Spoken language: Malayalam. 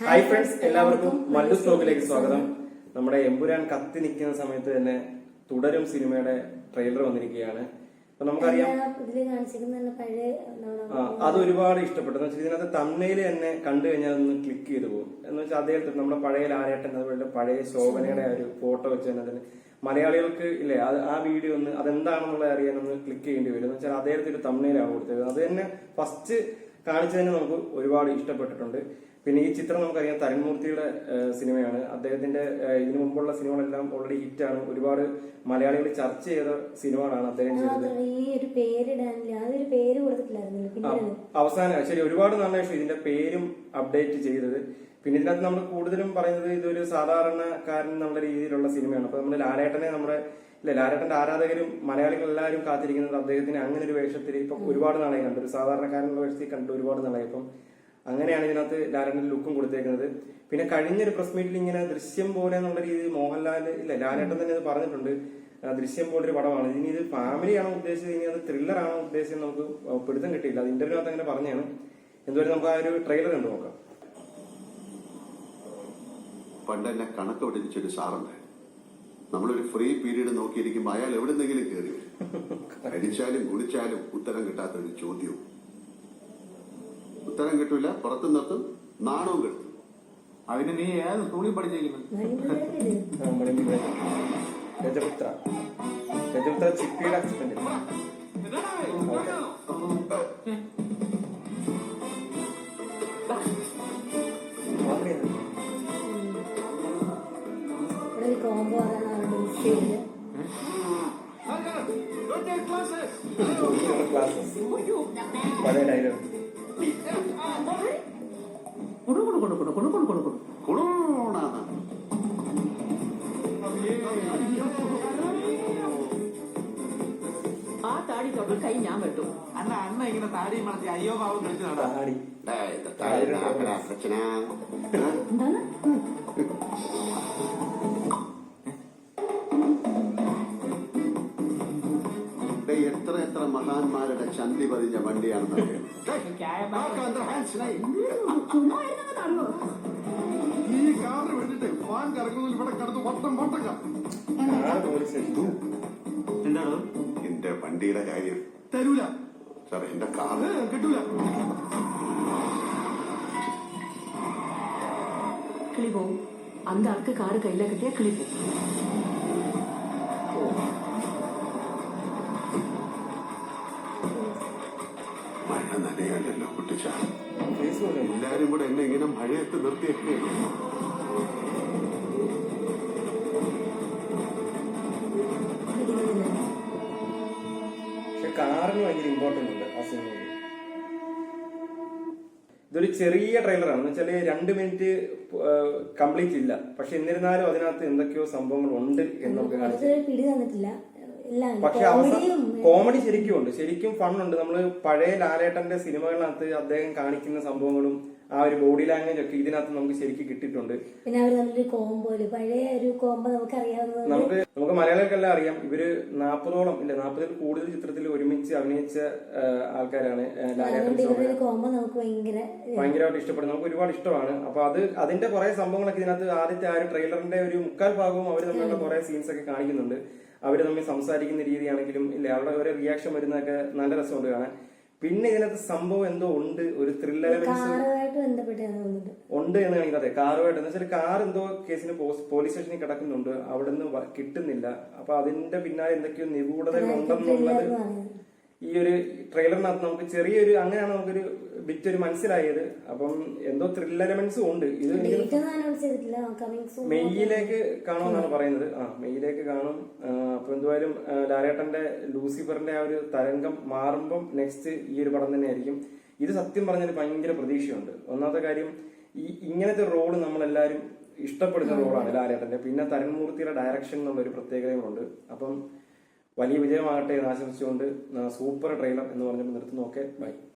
ഹായ് ഫ്രണ്ട്സ്, എല്ലാവർക്കും മല്ലു സ്റ്റോക്കിലേക്ക് സ്വാഗതം. നമ്മുടെ എമ്പുരാൻ കത്തി നിൽക്കുന്ന സമയത്ത് തന്നെ തുടരും സിനിമയുടെ ട്രെയിലർ വന്നിരിക്കുകയാണ്. അപ്പൊ നമുക്കറിയാം അത് ഒരുപാട് ഇഷ്ടപ്പെട്ടു. എന്ന് വെച്ചാൽ ഇതിനകത്ത് തമിഴില് തന്നെ കണ്ടു കഴിഞ്ഞാൽ ഒന്ന് ക്ലിക്ക് ചെയ്തു പോകും. എന്ന് വെച്ചാൽ അദ്ദേഹത്തെ നമ്മുടെ പഴയ ലാലേട്ടൻ അതുപോലെ പഴയ ശോഭനയുടെ ഒരു ഫോട്ടോ വെച്ച് തന്നെ അതിന് മലയാളികൾക്ക് ഇല്ലേ ആ വീഡിയോ ഒന്ന് അതെന്താണെന്നുള്ളത് അറിയാനൊന്ന് ക്ലിക്ക് ചെയ്യേണ്ടി വരും. എന്ന് വെച്ചാൽ അദ്ദേഹത്തെ ഒരു തമിഴിലാണ് കൊടുത്തത്. അത് തന്നെ ഫസ്റ്റ് കാണിച്ചതിന് നമുക്ക് ഒരുപാട് ഇഷ്ടപ്പെട്ടിട്ടുണ്ട്. പിന്നെ ഈ ചിത്രം നമുക്കറിയാം തരൺമൂർത്തിയുടെ സിനിമയാണ്. അദ്ദേഹത്തിന്റെ ഇതിനു മുമ്പുള്ള സിനിമകളെല്ലാം ഓൾറെഡി ഹിറ്റാണ്. ഒരുപാട് മലയാളികൾ ചർച്ച ചെയ്ത സിനിമകളാണ് അദ്ദേഹം ചെയ്തത്. അവസാനം ശരി ഒരുപാട് നാളെ ശേഷം ഇതിന്റെ പേരും അപ്ഡേറ്റ് ചെയ്തത്. പിന്നെ ഇതിനകത്ത് നമ്മൾ കൂടുതലും പറയുന്നത് ഇതൊരു സാധാരണക്കാരൻ എന്നുള്ള രീതിയിലുള്ള സിനിമയാണ്. അപ്പൊ നമ്മൾ ലാലേട്ടനെ ലാലേട്ടന്റെ ആരാധകരും മലയാളികൾ എല്ലാവരും കാത്തിരിക്കുന്നത് അദ്ദേഹത്തിന് അങ്ങനെ ഒരു വേഷത്തിൽ ഇപ്പൊ ഒരുപാട് നാളായി കണ്ടു, ഒരു സാധാരണക്കാരനുള്ള വേഷത്തിൽ കണ്ടു ഒരുപാട് നാളായി. ഇപ്പം അങ്ങനെയാണ് ഇതിനകത്ത് ലാലേട്ടന്റെ ലുക്കും കൊടുത്തേക്കുന്നത്. പിന്നെ കഴിഞ്ഞൊരു പ്രസ് മീറ്റിൽ ഇങ്ങനെ ദൃശ്യം പോലെ എന്നുള്ള രീതിയിൽ മോഹൻലാൽ ലാലേട്ടൻ തന്നെ ഇത് പറഞ്ഞിട്ടുണ്ട്, ദൃശ്യം പോലെ ഒരു പടമാണ്. ഇനി ഇത് ഫാമിലിയാണോ ഉദ്ദേശിച്ചത്, ഇനി അത് ത്രില്ലർ ആണോ ഉദ്ദേശിച്ചത് നമുക്ക് പിടുത്തം കിട്ടിയില്ല. അത് ഇന്റർവ്യൂനകത്ത് അങ്ങനെ പറഞ്ഞാണ്. എന്തുവരെ നമുക്ക് ആ ഒരു ട്രെയിലർ കണ്ടു നോക്കാം. പണ്ട് എന്നെ കണക്ക് പഠിപ്പിച്ചൊരു സാറുണ്ട്. നമ്മളൊരു ഫ്രീ പീരീഡ് നോക്കിയിരിക്കുമ്പോൾ അയാൾ എവിടെന്നെങ്കിലും കയറി അടിച്ചാലും കുടിച്ചാലും ഉത്തരം കിട്ടാത്തൊരു ചോദ്യവും. ഉത്തരം കിട്ടൂല, പുറത്തു നിർത്തും, നാണവും കിട്ടും. അതിന് നീ ഏത് സ്കൂളിൽ പഠിച്ചിരിക്കുന്നു? ചിപ്പിയുടെ ഹസ്ബൻഡ്. കോംബോ പഴയ ഡയലോഗ് ആ താടി തൊട്ട് കൈ ഞാൻ വെട്ടു. അന്ന ഇങ്ങനെ താടി വളർത്തി അയ്യോ പാവം കളിച്ചതാണ്. എന്താണ് എത്ര എത്ര മഹാന്മാരുടെ ചന്തി പതിഞ്ഞ വണ്ടിയാണെന്ന് ഈ കാറ് വിട്ടിട്ട് ഫാൻ കറങ്ങുന്നതിൽ ഇവിടെ കിടന്ന് വട്ടം വട്ടക്കാം. എന്താണ് എന്റെ വണ്ടിയുടെ കാര്യം? തരൂല സാർ, എന്റെ കാറ് കിട്ടൂല. കിളി പോവും. அந்த ആൾക്ക് കാറ് കയ്യില കിട്ടിയ കിളി പോവും. മഴ നനയല്ലോ കുട്ടിച്ച. എല്ലാരും കൂടെ എന്നെ ഇങ്ങനെ മഴയത്ത് നിർത്തിയൊക്കെയാണ്. പക്ഷെ കാറിന് ഭയങ്കര ഇമ്പോർട്ടന്റ് ഉണ്ട് ആ സിനിമയിൽ. ഇതൊരു ചെറിയ ട്രെയിലറാണ്. എന്ന് വെച്ചാല് 2 മിനിറ്റ് കംപ്ലീറ്റ് ഇല്ല. പക്ഷെ എന്നിരുന്നാലും അതിനകത്ത് എന്തൊക്കെയോ സംഭവങ്ങൾ ഉണ്ട് എന്ന് നമുക്ക് കാണിച്ചു. പക്ഷെ കോമഡി ശരിക്കും ഉണ്ട്, ശരിക്കും ഫണ്ണുണ്ട്. നമ്മള് പഴയ ലാലേട്ടന്റെ സിനിമകളിനകത്ത് അദ്ദേഹം കാണിക്കുന്ന സംഭവങ്ങളും ആ ഒരു ബോഡി ലാംഗ്വേജ് ഒക്കെ ഇതിനകത്ത് നമുക്ക് ശരിക്കും കിട്ടിയിട്ടുണ്ട്. പിന്നെ പഴയ ഒരു കോംബോ നമുക്ക് മലയാളികൾക്കെല്ലാം അറിയാം. ഇവര് 40-ൽ കൂടുതൽ ചിത്രത്തിൽ ഒരുമിച്ച് അഭിനയിച്ച ആൾക്കാരാണ്. ലാലേട്ടൻ കോംബോ നമുക്ക് ഭയങ്കരമായിട്ട് ഇഷ്ടപ്പെടും, നമുക്ക് ഒരുപാട് ഇഷ്ടമാണ്. അപ്പൊ അതിന്റെ കുറെ സംഭവങ്ങളൊക്കെ ഇതിനകത്ത് ആദ്യത്തെ ആ ഒരു ട്രെയിലറിന്റെ ഒരു 3/4 ഭാഗവും അവർ തമ്മിലുള്ള കുറെ സീൻസ് ഒക്കെ കാണിക്കുന്നുണ്ട്. അവര് തമ്മിൽ സംസാരിക്കുന്ന രീതിയാണെങ്കിലും ഇല്ല അവരുടെ ഓരോ റിയാക്ഷൻ വരുന്നതൊക്കെ നല്ല രസമുണ്ട് കാണാൻ. പിന്നെ ഇതിനകത്ത് സംഭവം എന്തോ ഉണ്ട്, ഒരു ത്രില്ലർ ഉണ്ട് എന്ന് കാണിക്കാതെ കാറുമായിട്ട്. എന്ന് വെച്ചാൽ കാർ എന്തോ കേസിന് പോലീസ് സ്റ്റേഷനിൽ കിടക്കുന്നുണ്ട്, അവിടെ നിന്ന് കിട്ടുന്നില്ല. അപ്പൊ അതിന്റെ പിന്നാലെ എന്തൊക്കെയോ നിഗൂഢതകൾ ഉണ്ടെന്നുള്ളത് ഈ ഒരു ട്രെയിലറിനകത്ത് നമുക്ക് ചെറിയൊരു അങ്ങനെയാണ് നമുക്കൊരു ബിറ്റ് ഒരു മനസ്സിലായത്. അപ്പം എന്തോ ത്രില്ലർ എലമെന്റ്സും ഉണ്ട്. ഇത് മെയ്യിലേക്ക് കാണുമെന്നാണ് പറയുന്നത്. മെയ്യിലേക്ക് കാണും. അപ്പൊ എന്തുവായാലും ലാലേട്ടന്റെ ലൂസിഫറിന്റെ ആ ഒരു തരംഗം മാറുമ്പം നെക്സ്റ്റ് ഈ ഒരു പടം തന്നെ ആയിരിക്കും. ഇത് സത്യം പറഞ്ഞാൽ ഭയങ്കര പ്രതീക്ഷയുണ്ട്. ഒന്നാമത്തെ കാര്യം ഇങ്ങനത്തെ റോള് നമ്മളെല്ലാരും ഇഷ്ടപ്പെടുന്ന റോളാണ് ലാലേട്ടന്റെ. പിന്നെ തരൺമൂർത്തിയുടെ ഡയറക്ഷൻ എന്നുള്ളൊരു പ്രത്യേകതയുണ്ട്. അപ്പം വലിയ വിജയമാകട്ടെ എന്ന് ആശംസിച്ചുകൊണ്ട് സൂപ്പർ ട്രെയിലർ എന്ന് പറഞ്ഞപ്പോൾ നിർത്തുന്നു. Okay, by.